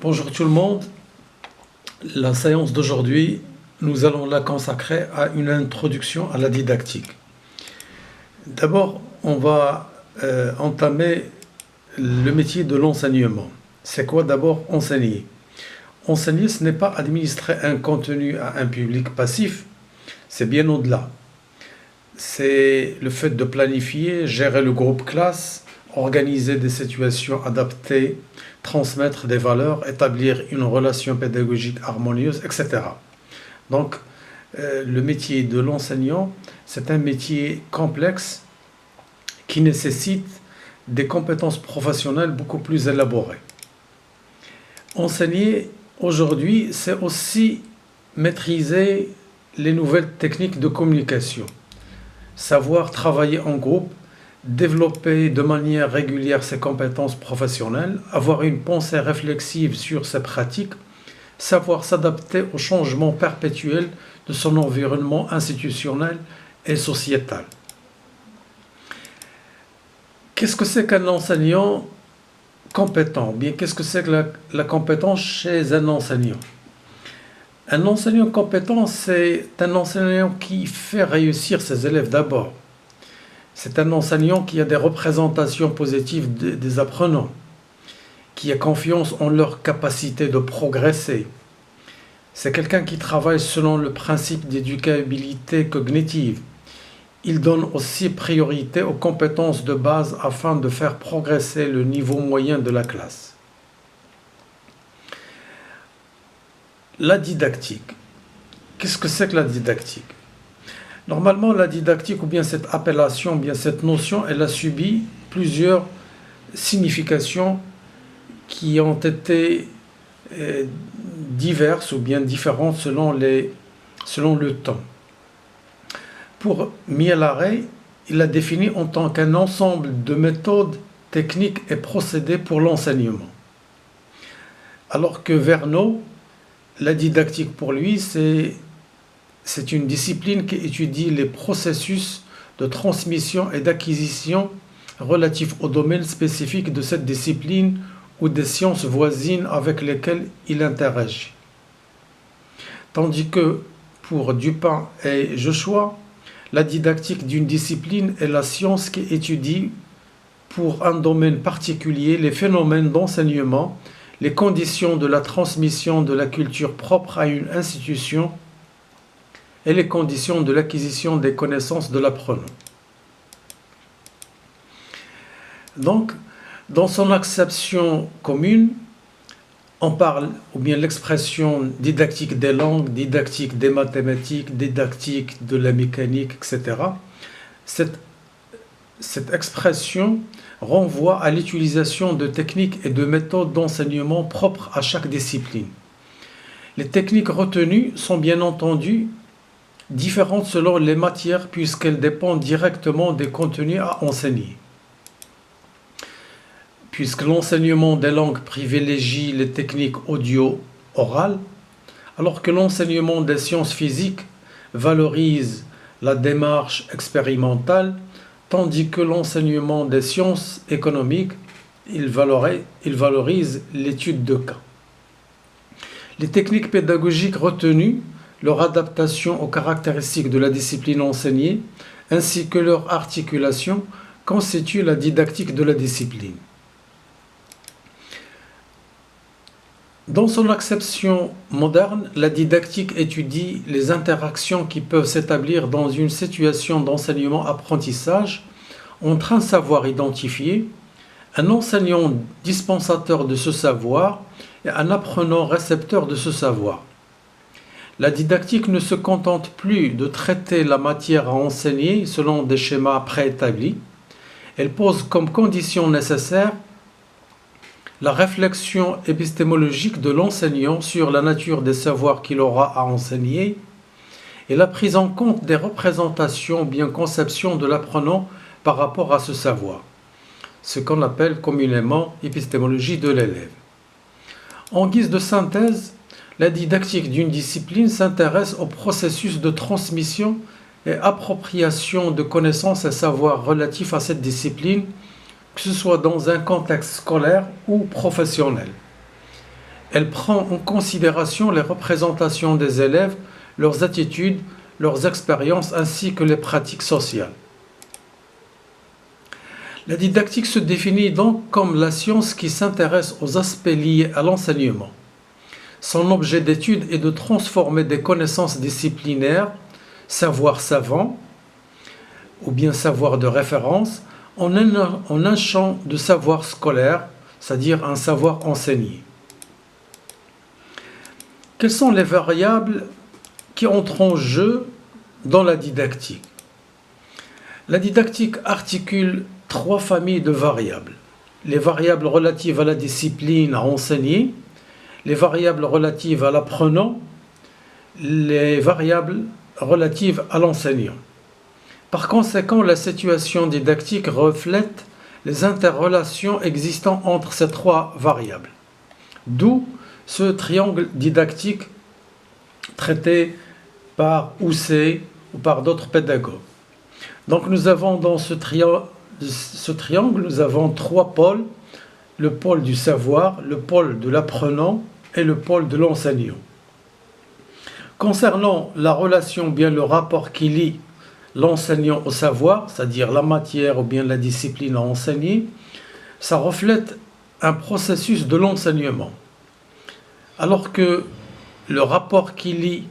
Bonjour tout le monde. La séance d'aujourd'hui, nous allons la consacrer à une introduction à la didactique. D'abord, on va entamer le métier de l'enseignement. C'est quoi d'abord enseigner? Enseigner, ce n'est pas administrer un contenu à un public passif, c'est bien au-delà. C'est le fait de planifier, gérer le groupe classe, organiser des situations adaptées, transmettre des valeurs, établir une relation pédagogique harmonieuse, etc. Donc, le métier de l'enseignant, c'est un métier complexe qui nécessite des compétences professionnelles beaucoup plus élaborées. Enseigner, aujourd'hui, c'est aussi maîtriser les nouvelles techniques de communication, savoir travailler en groupe, développer de manière régulière ses compétences professionnelles, avoir une pensée réflexive sur ses pratiques, savoir s'adapter aux changements perpétuels de son environnement institutionnel et sociétal. Qu'est-ce que c'est qu'un enseignant compétent? Bien, qu'est-ce que c'est que la compétence chez un enseignant? Un enseignant compétent, c'est un enseignant qui fait réussir ses élèves d'abord. C'est un enseignant qui a des représentations positives des apprenants, qui a confiance en leur capacité de progresser. C'est quelqu'un qui travaille selon le principe d'éducabilité cognitive. Il donne aussi priorité aux compétences de base afin de faire progresser le niveau moyen de la classe. La didactique. Qu'est-ce que c'est que la didactique? Normalement, la didactique, ou bien cette appellation, ou bien cette notion, elle a subi plusieurs significations qui ont été diverses ou bien différentes selon le temps. Pour Miel-Arey, il l'a défini en tant qu'un ensemble de méthodes, techniques et procédés pour l'enseignement. Alors que Verneau, la didactique pour lui, c'est une discipline qui étudie les processus de transmission et d'acquisition relatifs au domaine spécifique de cette discipline ou des sciences voisines avec lesquelles il interagit. Tandis que pour Dupin et Joshua, la didactique d'une discipline est la science qui étudie pour un domaine particulier les phénomènes d'enseignement, les conditions de la transmission de la culture propre à une institution et les conditions de l'acquisition des connaissances de l'apprenant. Donc, dans son acception commune, on parle, ou bien l'expression didactique des langues, didactique des mathématiques, didactique de la mécanique, etc. Cette expression renvoie à l'utilisation de techniques et de méthodes d'enseignement propres à chaque discipline. Les techniques retenues sont bien entendu différentes selon les matières puisqu'elles dépendent directement des contenus à enseigner. Puisque l'enseignement des langues privilégie les techniques audio-orales, alors que l'enseignement des sciences physiques valorise la démarche expérimentale, tandis que l'enseignement des sciences économiques, il valorise l'étude de cas. Les techniques pédagogiques retenues, leur adaptation aux caractéristiques de la discipline enseignée, ainsi que leur articulation, constituent la didactique de la discipline. Dans son acception moderne, la didactique étudie les interactions qui peuvent s'établir dans une situation d'enseignement-apprentissage entre un savoir identifié, un enseignant dispensateur de ce savoir et un apprenant récepteur de ce savoir. La didactique ne se contente plus de traiter la matière à enseigner selon des schémas préétablis. Elle pose comme condition nécessaire la réflexion épistémologique de l'enseignant sur la nature des savoirs qu'il aura à enseigner et la prise en compte des représentations ou bien conceptions de l'apprenant par rapport à ce savoir, ce qu'on appelle communément épistémologie de l'élève. En guise de synthèse, la didactique d'une discipline s'intéresse au processus de transmission et appropriation de connaissances et savoirs relatifs à cette discipline, que ce soit dans un contexte scolaire ou professionnel. Elle prend en considération les représentations des élèves, leurs attitudes, leurs expériences ainsi que les pratiques sociales. La didactique se définit donc comme la science qui s'intéresse aux aspects liés à l'enseignement. Son objet d'étude est de transformer des connaissances disciplinaires, savoir savant, ou bien savoir de référence, en un champ de savoir scolaire, c'est-à-dire un savoir enseigné. Quelles sont les variables qui entrent en jeu dans la didactique? La didactique articule 3 familles de variables. Les variables relatives à la discipline à enseigner, les variables relatives à l'apprenant, les variables relatives à l'enseignant. Par conséquent, la situation didactique reflète les interrelations existant entre ces 3 variables. D'où ce triangle didactique traité par Housset ou par d'autres pédagogues. Donc nous avons dans ce triangle, nous avons 3 pôles, le pôle du savoir, le pôle de l'apprenant et le pôle de l'enseignant. Concernant la relation, bien le rapport qui lie l'enseignant au savoir, c'est-à-dire la matière ou bien la discipline à enseigner, ça reflète un processus de l'enseignement. Alors que le rapport qui lie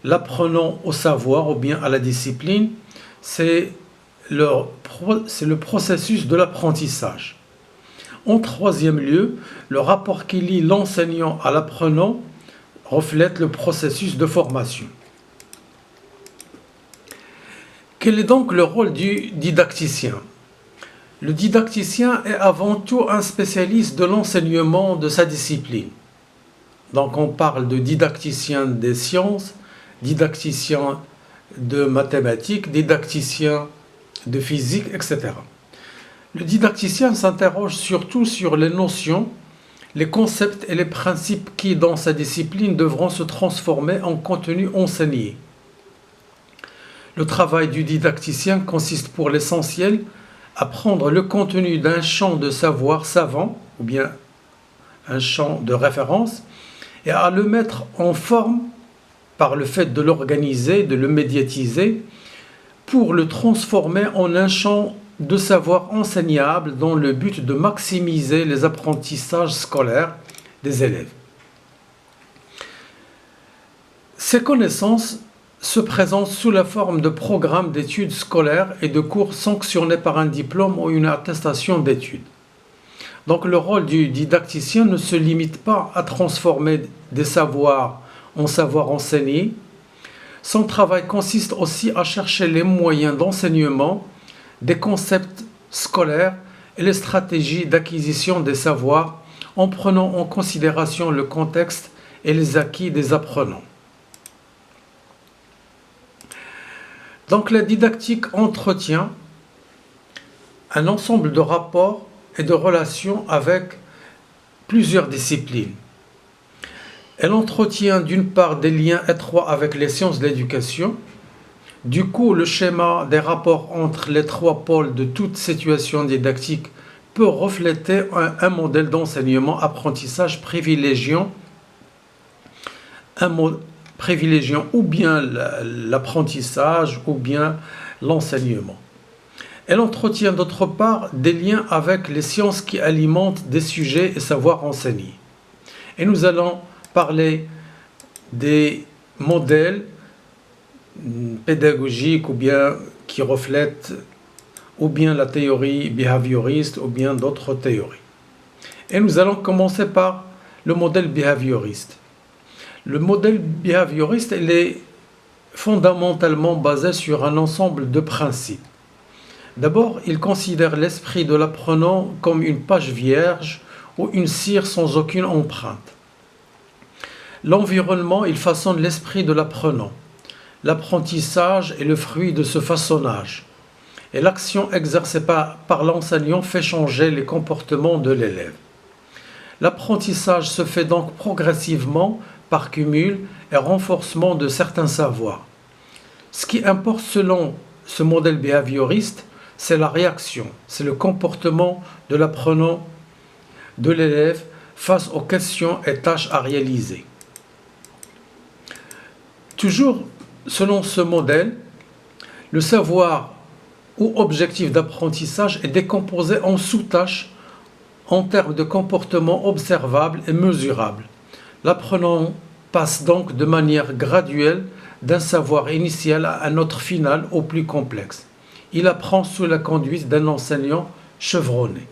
l'apprenant au savoir ou bien à la discipline, c'est le processus de l'apprentissage. En troisième lieu, le rapport qui lie l'enseignant à l'apprenant reflète le processus de formation. Quel est donc le rôle du didacticien? Le didacticien est avant tout un spécialiste de l'enseignement de sa discipline. Donc on parle de didacticien des sciences, didacticien de mathématiques, didacticien de physique, etc. Le didacticien s'interroge surtout sur les notions, les concepts et les principes qui, dans sa discipline, devront se transformer en contenu enseigné. Le travail du didacticien consiste pour l'essentiel à prendre le contenu d'un champ de savoir savant, ou bien un champ de référence, et à le mettre en forme par le fait de l'organiser, de le médiatiser, pour le transformer en un champ de savoir enseignable dans le but de maximiser les apprentissages scolaires des élèves. Ces connaissances se présentent sous la forme de programmes d'études scolaires et de cours sanctionnés par un diplôme ou une attestation d'études. Donc le rôle du didacticien ne se limite pas à transformer des savoirs en savoirs enseignés. Son travail consiste aussi à chercher les moyens d'enseignement, des concepts scolaires et les stratégies d'acquisition des savoirs en prenant en considération le contexte et les acquis des apprenants. Donc la didactique entretient un ensemble de rapports et de relations avec plusieurs disciplines. Elle entretient d'une part des liens étroits avec les sciences de l'éducation. Du coup, le schéma des rapports entre les 3 pôles de toute situation didactique peut refléter un modèle d'enseignement-apprentissage privilégiant ou bien l'apprentissage ou bien l'enseignement. Elle entretient d'autre part des liens avec les sciences qui alimentent des sujets et savoirs enseignés. Et nous allons parler des modèles pédagogiques ou bien qui reflètent ou bien la théorie behavioriste ou bien d'autres théories. Et nous allons commencer par le modèle behavioriste. Le modèle behavioriste, il est fondamentalement basé sur un ensemble de principes. D'abord, il considère l'esprit de l'apprenant comme une page vierge ou une cire sans aucune empreinte. L'environnement, il façonne l'esprit de l'apprenant. L'apprentissage est le fruit de ce façonnage. Et l'action exercée par l'enseignant fait changer les comportements de l'élève. L'apprentissage se fait donc progressivement par cumul et renforcement de certains savoirs. Ce qui importe selon ce modèle behavioriste, c'est la réaction, c'est le comportement de l'apprenant, de l'élève face aux questions et tâches à réaliser. Toujours selon ce modèle, le savoir ou objectif d'apprentissage est décomposé en sous-tâches en termes de comportements observables et mesurables. L'apprenant passe donc de manière graduelle d'un savoir initial à un autre final au plus complexe. Il apprend sous la conduite d'un enseignant chevronné.